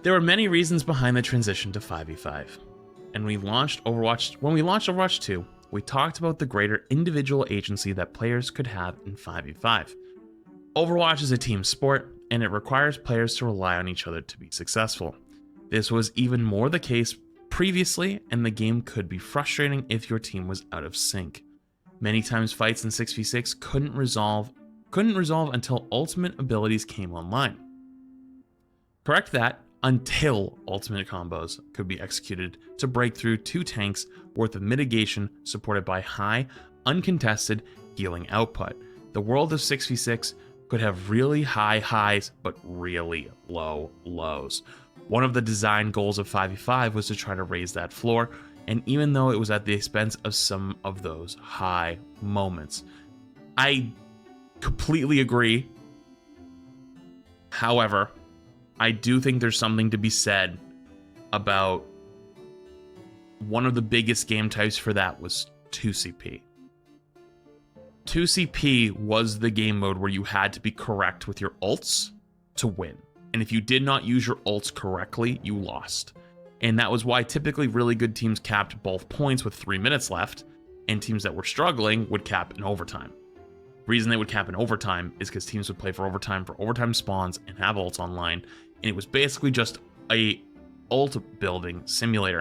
There were many reasons behind the transition to 5v5. And when we launched Overwatch 2, we talked about the greater individual agency that players could have in 5v5. Overwatch is a team sport, and it requires players to rely on each other to be successful. This was even more the case previously, and the game could be frustrating if your team was out of sync. Many times fights in 6v6 couldn't resolve until ultimate abilities came online. Correct that, until ultimate combos could be executed to break through 2 tanks worth of mitigation supported by high, uncontested healing output. The world of 6v6 could have really high highs, but really low lows. One of the design goals of 5v5 was to try to raise that floor, and even though it was at the expense of some of those high moments. I completely agree. However, I do think there's something to be said about one of the biggest game types for that was 2CP. 2CP was the game mode where you had to be correct with your ults to win. And if you did not use your ults correctly, you lost. And that was why typically really good teams capped both points with 3 minutes left, and teams that were struggling would cap in overtime. The reason they would cap in overtime is because teams would play for overtime spawns and have ults online, and it was basically just a ult building simulator.